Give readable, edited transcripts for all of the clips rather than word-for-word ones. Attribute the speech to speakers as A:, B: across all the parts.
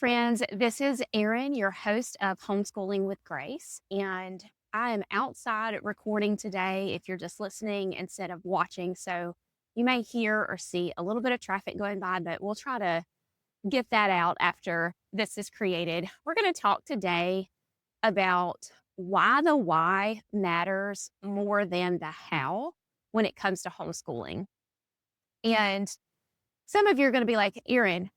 A: friends. This is Erin, your host of Homeschooling with Grace. And I am outside recording today if you're just listening instead of watching. So you may hear or see a little bit of traffic going by, but we'll try to get that out after this is created. We're going to talk today about why the why matters more than the how when it comes to homeschooling. And some of you are going to be like, Erin,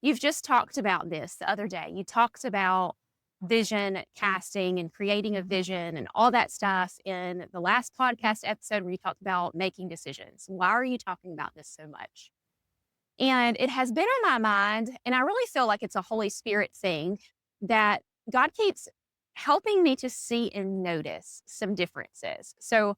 A: you've just talked about this the other day. You talked about vision casting and creating a vision and all that stuff in the last podcast episode where you talked about making decisions. Why are you talking about this so much? And it has been on my mind, and I really feel like it's a Holy Spirit thing that God keeps helping me to see and notice some differences. So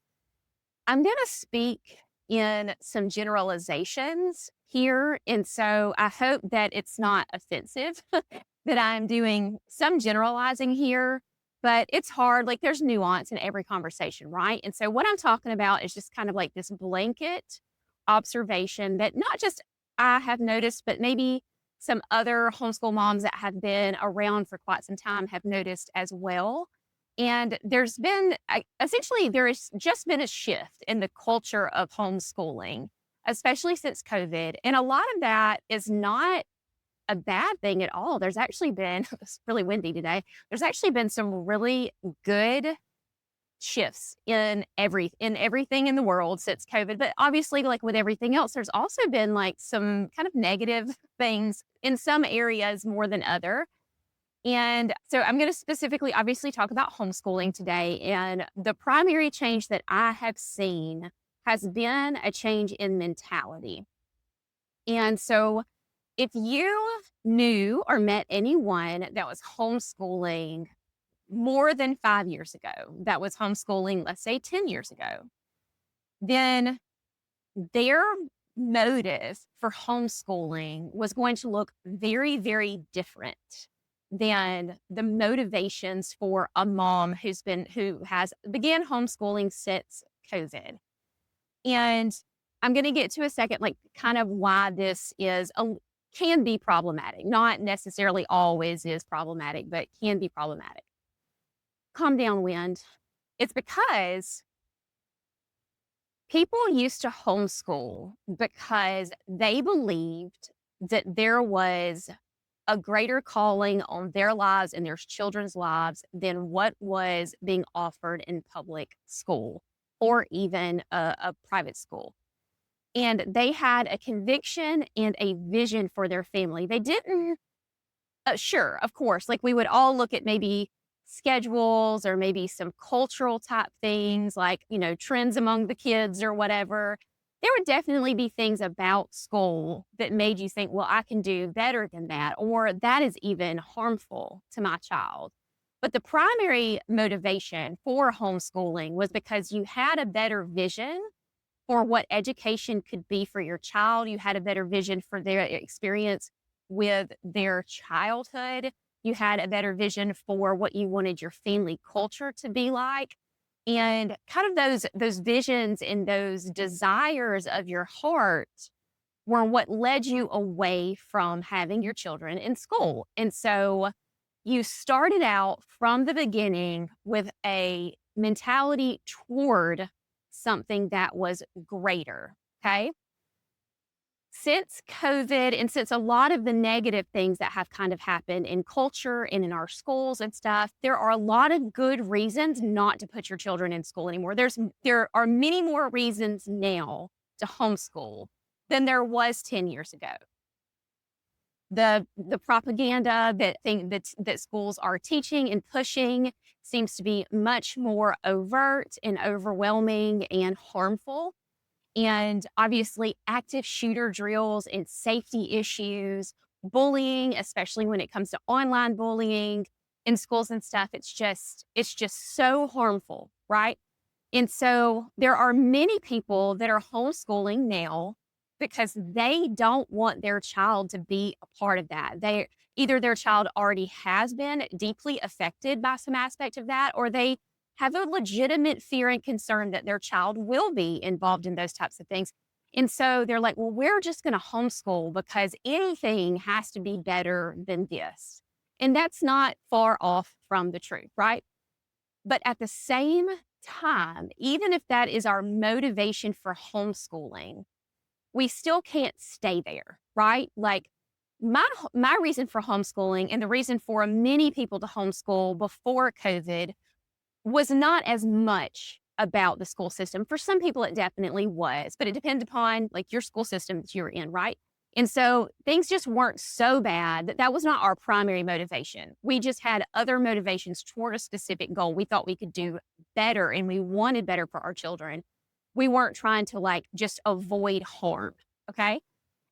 A: I'm going to speak in some generalizations here. And so I hope that it's not offensive that I'm doing some generalizing here, but it's hard. Like there's nuance in every conversation, right? And so what I'm talking about is just kind of like this blanket observation that not just I have noticed, but maybe some other homeschool moms that have been around for quite some time have noticed as well. And there's been essentially, there has just been a shift in the culture of homeschooling, especially since COVID. And a lot of that is not a bad thing at all. There's actually been, it's really windy today. There's actually been some really good shifts in everything in the world since COVID. But obviously, like with everything else, there's also been like some kind of negative things in some areas more than other. And so I'm going to specifically, obviously, talk about homeschooling today. And the primary change that I have seen has been a change in mentality. And so if you knew or met anyone that was homeschooling more than 5 years ago, that was homeschooling, let's say 10 years ago, then their motive for homeschooling was going to look very, very different than the motivations for a mom who has began homeschooling since COVID. And I'm going to get to a second, like kind of why this can be problematic, not necessarily always is problematic, but can be problematic. Calm down, wind. It's because people used to homeschool because they believed that there was a greater calling on their lives and their children's lives than what was being offered in public school or even a private school. And they had a conviction and a vision for their family. They didn't, sure, of course, like we would all look at maybe schedules or maybe some cultural type things like, trends among the kids or whatever. There would definitely be things about school that made you think, well, I can do better than that, or that is even harmful to my child. But the primary motivation for homeschooling was because you had a better vision for what education could be for your child. You had a better vision for their experience with their childhood. You had a better vision for what you wanted your family culture to be like. And kind of those visions and those desires of your heart were what led you away from having your children in school. And so you started out from the beginning with a mentality toward something that was greater. Okay. Since COVID and since a lot of the negative things that have kind of happened in culture and in our schools and stuff, there are a lot of good reasons not to put your children in school anymore. There are many more reasons now to homeschool than there was 10 years ago. The propaganda that schools are teaching and pushing seems to be much more overt and overwhelming and harmful. And obviously, active shooter drills and safety issues, bullying, especially when it comes to online bullying in schools and stuff, it's just so harmful, right? And so there are many people that are homeschooling now because they don't want their child to be a part of that. Either their child already has been deeply affected by some aspect of that, or they have a legitimate fear and concern that their child will be involved in those types of things. And so they're like, well, we're just going to homeschool because anything has to be better than this. And that's not far off from the truth, right? But at the same time, even if that is our motivation for homeschooling, we still can't stay there, right? Like my reason for homeschooling and the reason for many people to homeschool before COVID was not as much about the school system. For some people, it definitely was, but it depends upon like your school system that you're in, right? And so things just weren't so bad that that was not our primary motivation. We just had other motivations toward a specific goal. We thought we could do better and we wanted better for our children. We weren't trying to like just avoid harm. Okay.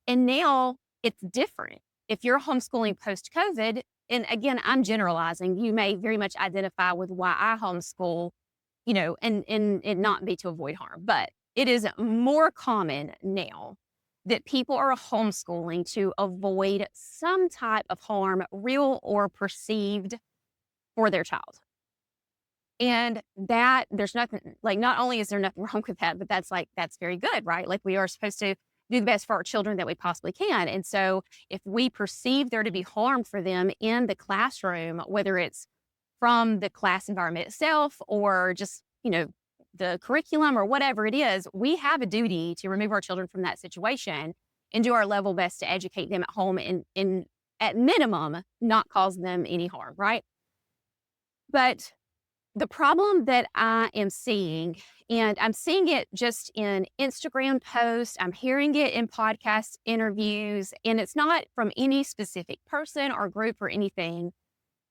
A: And now it's different. If you're homeschooling post COVID, and again, I'm generalizing, you may very much identify with why I homeschool, and it not be to avoid harm. But it is more common now that people are homeschooling to avoid some type of harm, real or perceived, for their child. And that there's nothing like not only is there nothing wrong with that, but that's very good, right? Like we are supposed to do the best for our children that we possibly can. And so if we perceive there to be harm for them in the classroom, whether it's from the class environment itself or just, the curriculum or whatever it is, we have a duty to remove our children from that situation and do our level best to educate them at home and at minimum not cause them any harm, right? But the problem that I am seeing, and I'm seeing it just in Instagram posts, I'm hearing it in podcast interviews, and it's not from any specific person or group or anything,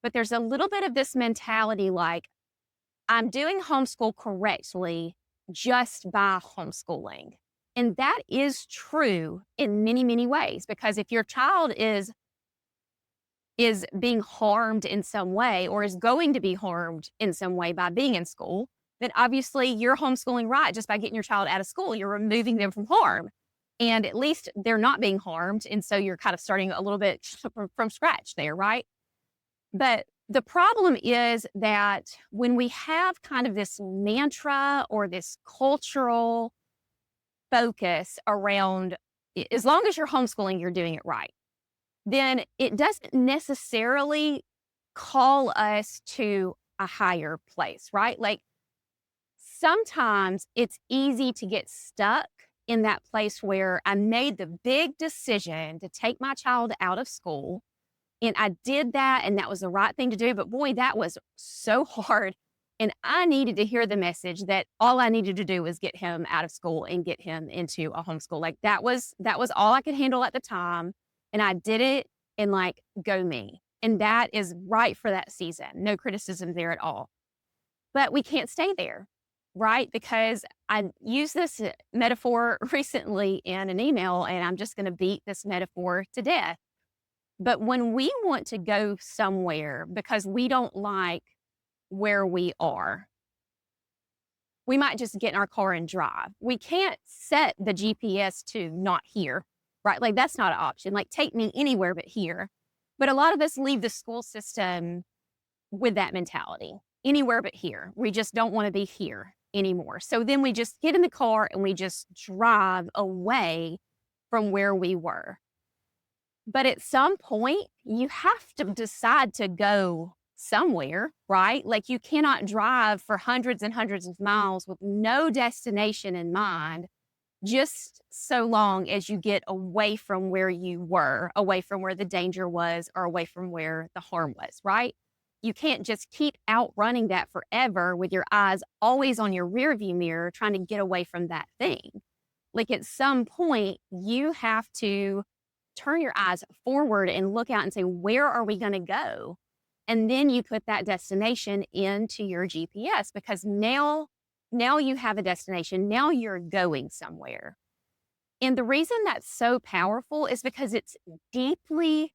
A: but there's a little bit of this mentality like, I'm doing homeschool correctly just by homeschooling. And that is true in many, many ways, because if your child is being harmed in some way or is going to be harmed in some way by being in school, then obviously you're homeschooling right just by getting your child out of school. You're removing them from harm. And at least they're not being harmed. And so you're kind of starting a little bit from scratch there, right? But the problem is that when we have kind of this mantra or this cultural focus around, as long as you're homeschooling, you're doing it right, then it doesn't necessarily call us to a higher place, right? Like sometimes it's easy to get stuck in that place where I made the big decision to take my child out of school and I did that and that was the right thing to do. But boy, that was so hard. And I needed to hear the message that all I needed to do was get him out of school and get him into a homeschool. Like that was all I could handle at the time. And I did it and like go me. And that is right for that season. No criticism there at all. But we can't stay there, right? Because I used this metaphor recently in an email and I'm just going to beat this metaphor to death. But when we want to go somewhere because we don't like where we are, we might just get in our car and drive. We can't set the GPS to not here, right? Like that's not an option. Like take me anywhere but here. But a lot of us leave the school system with that mentality, anywhere but here. We just don't want to be here anymore. So then we just get in the car and we just drive away from where we were. But at some point, you have to decide to go somewhere, right? Like you cannot drive for hundreds and hundreds of miles with no destination in mind, just so long as you get away from where you were, away from where the danger was, or away from where the harm was, right? You can't just keep outrunning that forever with your eyes always on your rearview mirror, trying to get away from that thing. Like at some point, you have to turn your eyes forward and look out and say, where are we going to go? And then you put that destination into your GPS because now you have a destination. Now you're going somewhere. And the reason that's so powerful is because it's deeply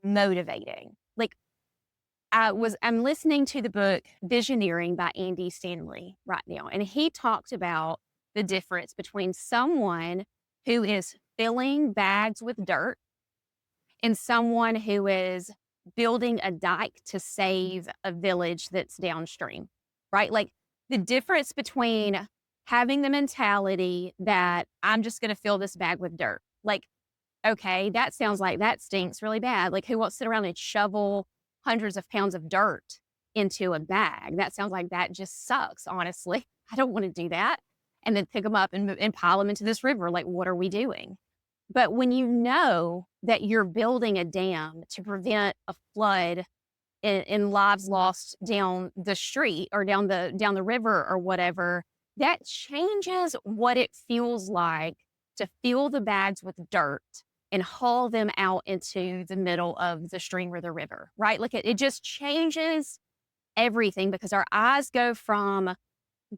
A: motivating. Like I'm listening to the book Visioneering by Andy Stanley right now, and he talked about the difference between someone who is filling bags with dirt and someone who is building a dike to save a village that's downstream, right? Like the difference between having the mentality that I'm just going to fill this bag with dirt. Like, okay, that sounds like that stinks really bad. Like, who wants to sit around and shovel hundreds of pounds of dirt into a bag? That sounds like that just sucks, honestly. I don't want to do that. And then pick them up and pile them into this river. Like, what are we doing? But when you know that you're building a dam to prevent a flood and lives lost down the street or down the river or whatever, that changes what it feels like to fill the bags with dirt and haul them out into the middle of the stream or the river, right? Like it just changes everything because our eyes go from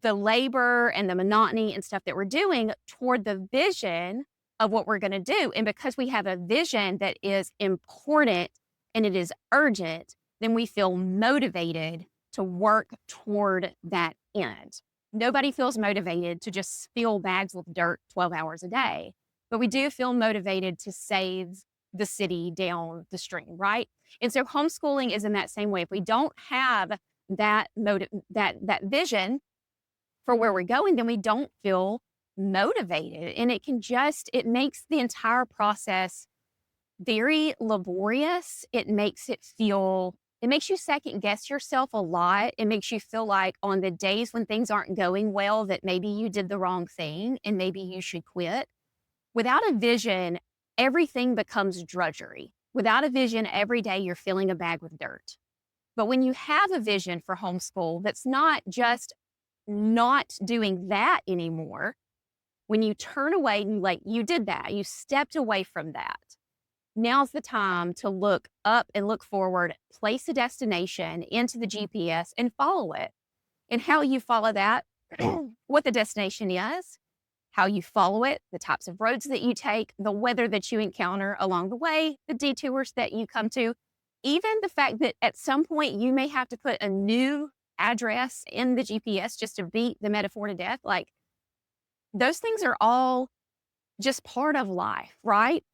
A: the labor and the monotony and stuff that we're doing toward the vision of what we're going to do. And because we have a vision that is important and it is urgent, then we feel motivated to work toward that end. Nobody feels motivated to just fill bags with dirt 12 hours a day, but we do feel motivated to save the city down the stream, right? And so homeschooling is in that same way. If we don't have that that vision for where we're going, then we don't feel motivated. And it makes the entire process very laborious. It makes you second guess yourself a lot. It makes you feel like on the days when things aren't going well, that maybe you did the wrong thing and maybe you should quit. Without a vision, everything becomes drudgery. Without a vision, every day you're filling a bag with dirt. But when you have a vision for homeschool that's not just not doing that anymore, when you turn away and you did that, you stepped away from that. Now's the time to look up and look forward, place a destination into the GPS and follow it. And how you follow that, what the destination is, how you follow it, the types of roads that you take, the weather that you encounter along the way, the detours that you come to, even the fact that at some point you may have to put a new address in the GPS just to beat the metaphor to death. Like those things are all just part of life, right?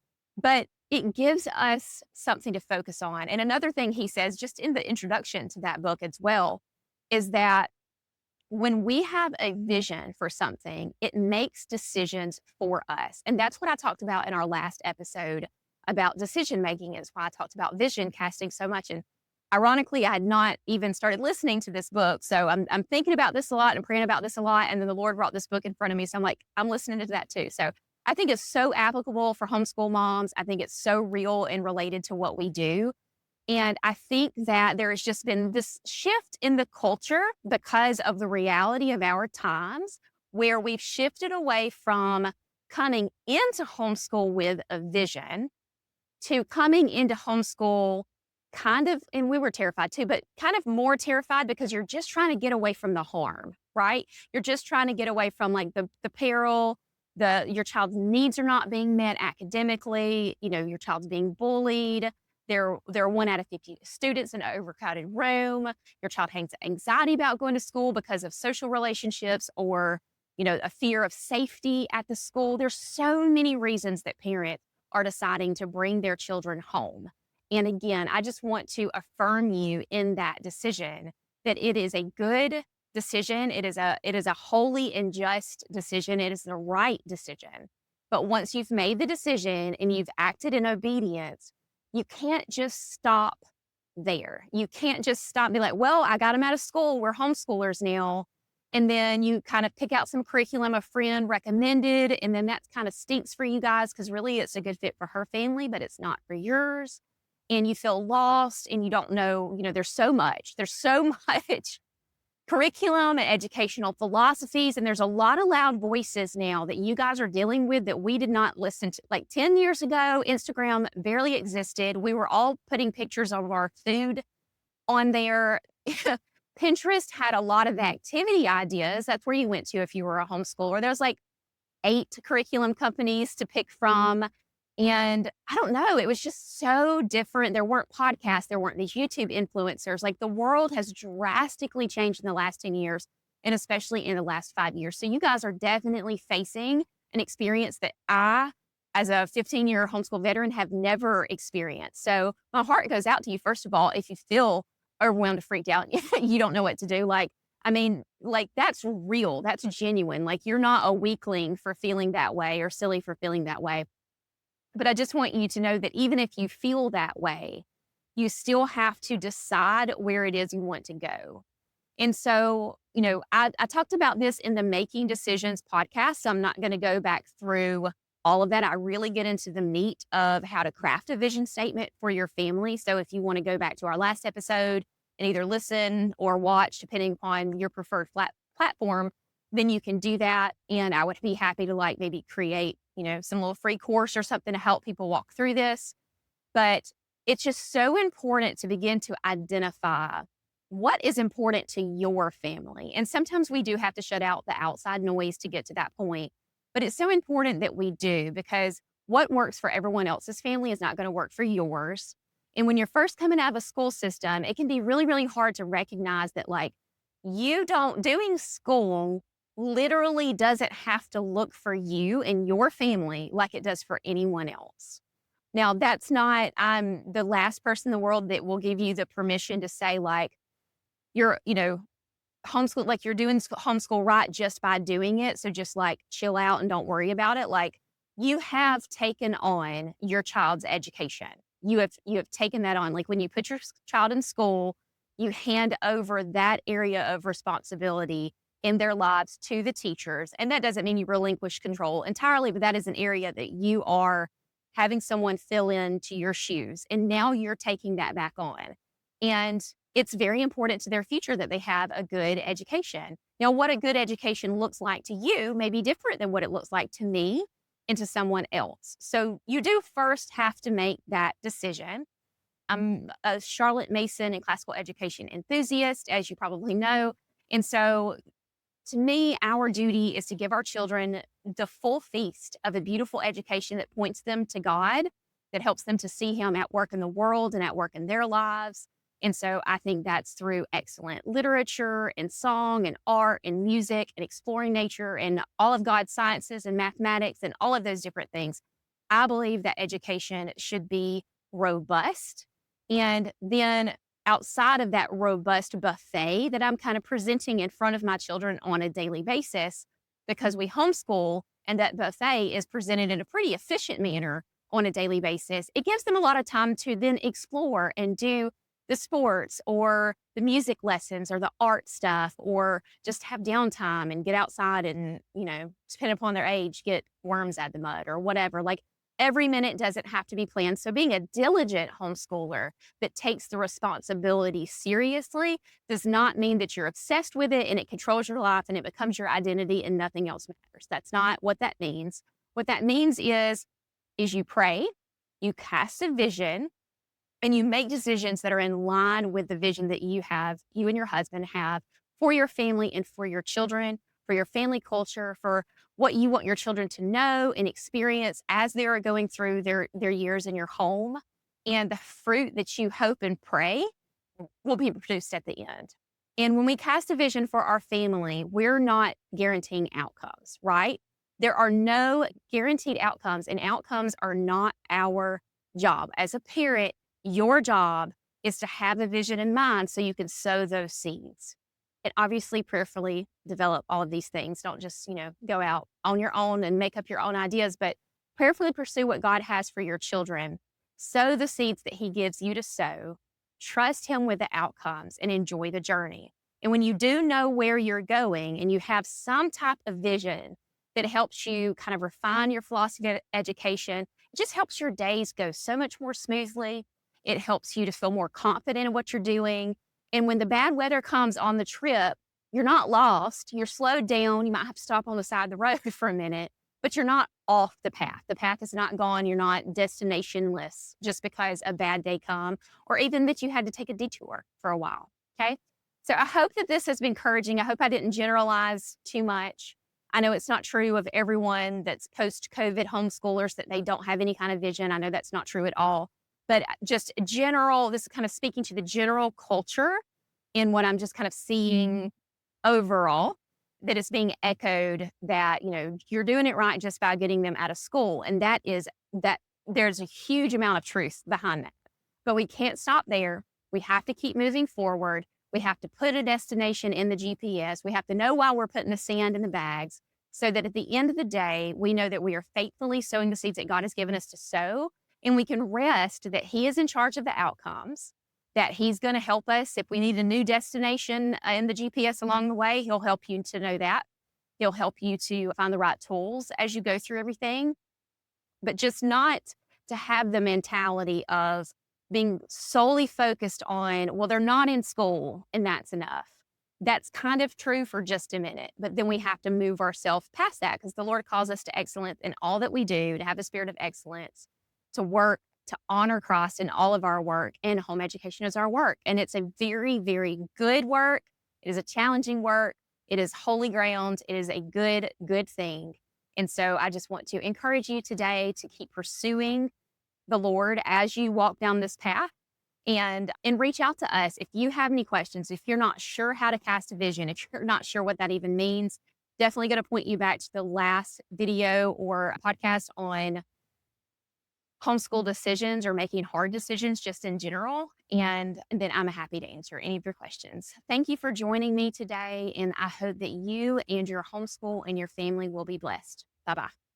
A: But it gives us something to focus on. And another thing he says, just in the introduction to that book as well, is that when we have a vision for something, it makes decisions for us. And that's what I talked about in our last episode about decision making, is why I talked about vision casting so much. And ironically, I had not even started listening to this book. So I'm thinking about this a lot and praying about this a lot. And then the Lord brought this book in front of me. So I'm like, I'm listening to that too. So I think it's so applicable for homeschool moms. I think it's so real and related to what we do. And I think that there has just been this shift in the culture because of the reality of our times, where we've shifted away from coming into homeschool with a vision to coming into homeschool kind of, and we were terrified too, but kind of more terrified because you're just trying to get away from the harm, right? You're just trying to get away from like the peril, your child's needs are not being met academically, your child's being bullied. There are 1 out of 50 students in an overcrowded room. Your child has anxiety about going to school because of social relationships or, a fear of safety at the school. There's so many reasons that parents are deciding to bring their children home. And again, I just want to affirm you in that decision that it is a good decision. It is a holy and just decision. It is the right decision. But once you've made the decision and you've acted in obedience, you can't just stop there. You can't just stop and be like, well, I got them out of school. We're homeschoolers now. And then you kind of pick out some curriculum a friend recommended. And then that kind of stinks for you guys because really it's a good fit for her family, but it's not for yours. And you feel lost and you don't know, there's so much curriculum and educational philosophies. And there's a lot of loud voices now that you guys are dealing with that we did not listen to. Like 10 years ago, Instagram barely existed. We were all putting pictures of our food on there. Pinterest had a lot of activity ideas. That's where you went to if you were a homeschooler. There was like 8 curriculum companies to pick from. And I don't know, it was just so different. There weren't podcasts. There weren't these YouTube influencers. Like the world has drastically changed in the last 10 years and especially in the last 5 years. So you guys are definitely facing an experience that I, as a 15-year homeschool veteran, have never experienced. So my heart goes out to you, first of all, if you feel overwhelmed or freaked out, you don't know what to do. Like I mean, like, that's real. That's genuine. Like, you're not a weakling for feeling that way or silly for feeling that way. But I just want you to know that even if you feel that way, you still have to decide where it is you want to go. And so, I talked about this in the Making Decisions podcast. So I'm not going to go back through all of that. I really get into the meat of how to craft a vision statement for your family. So if you want to go back to our last episode and either listen or watch, depending upon your preferred platform, then you can do that. And I would be happy to like maybe create, some little free course or something to help people walk through this. But it's just so important to begin to identify what is important to your family. And sometimes we do have to shut out the outside noise to get to that point. But it's so important that we do, because what works for everyone else's family is not going to work for yours. And when you're first coming out of a school system, it can be really, really hard to recognize that, like, doing school literally doesn't have to look for you and your family like it does for anyone else. Now, that's not, I'm the last person in the world that will give you the permission to say, like, you're, homeschool, like you're doing homeschool right just by doing it. So just like chill out and don't worry about it. Like, you have taken on your child's education. You have taken that on. Like, when you put your child in school, you hand over that area of responsibility in their lives to the teachers. And that doesn't mean you relinquish control entirely, but that is an area that you are having someone fill into your shoes. And now you're taking that back on. And it's very important to their future that they have a good education. Now, what a good education looks like to you may be different than what it looks like to me and to someone else. So you do first have to make that decision. I'm a Charlotte Mason and classical education enthusiast, as you probably know. And so to me, our duty is to give our children the full feast of a beautiful education that points them to God, that helps them to see Him at work in the world and at work in their lives. And so I think that's through excellent literature and song and art and music and exploring nature and all of God's sciences and mathematics and all of those different things. I believe that education should be robust. And then outside of that robust buffet that I'm kind of presenting in front of my children on a daily basis, because we homeschool and that buffet is presented in a pretty efficient manner on a daily basis, it gives them a lot of time to then explore and do the sports or the music lessons or the art stuff, or just have downtime and get outside and, depending upon their age, get worms out of the mud or whatever. Like, every minute doesn't have to be planned. So being a diligent homeschooler that takes the responsibility seriously does not mean that you're obsessed with it and it controls your life and it becomes your identity and nothing else matters. That's not what that means. What that means is you pray, you cast a vision, and you make decisions that are in line with the vision that you and your husband have for your family and for your children, for your family culture, for what you want your children to know and experience as they're going through their years in your home. And the fruit that you hope and pray will be produced at the end. And when we cast a vision for our family, we're not guaranteeing outcomes, right? There are no guaranteed outcomes, and outcomes are not our job. As a parent, your job is to have a vision in mind so you can sow those seeds. And obviously, prayerfully develop all of these things. Don't just, go out on your own and make up your own ideas, but prayerfully pursue what God has for your children. Sow the seeds that He gives you to sow. Trust Him with the outcomes and enjoy the journey. And when you do know where you're going and you have some type of vision that helps you kind of refine your philosophy of education, it just helps your days go so much more smoothly. It helps you to feel more confident in what you're doing. And when the bad weather comes on the trip, you're not lost. You're slowed down. You might have to stop on the side of the road for a minute, but you're not off the path. The path is not gone. You're not destinationless just because a bad day come, or even that you had to take a detour for a while. Okay. So I hope that this has been encouraging. I hope I didn't generalize too much. I know it's not true of everyone that's post-COVID homeschoolers that they don't have any kind of vision. I know that's not true at all. But just general, this is kind of speaking to the general culture in what I'm just kind of seeing overall, that is being echoed, that, you're doing it right just by getting them out of school. And that there's a huge amount of truth behind that. But we can't stop there. We have to keep moving forward. We have to put a destination in the GPS. We have to know why we're putting the sand in the bags so that at the end of the day, we know that we are faithfully sowing the seeds that God has given us to sow. And we can rest that He is in charge of the outcomes, that He's going to help us. If we need a new destination in the GPS along the way, He'll help you to know that. He'll help you to find the right tools as you go through everything, but just not to have the mentality of being solely focused on, well, they're not in school and that's enough. That's kind of true for just a minute, but then we have to move ourselves past that because the Lord calls us to excellence in all that we do, to have a spirit of excellence, to work, to honor Christ in all of our work. And home education is our work. And it's a very, very good work. It is a challenging work. It is holy ground. It is a good, good thing. And so I just want to encourage you today to keep pursuing the Lord as you walk down this path and reach out to us if you have any questions. If you're not sure how to cast a vision, if you're not sure what that even means, definitely going to point you back to the last video or podcast on homeschool decisions or making hard decisions just in general. And then I'm happy to answer any of your questions. Thank you for joining me today. And I hope that you and your homeschool and your family will be blessed. Bye bye.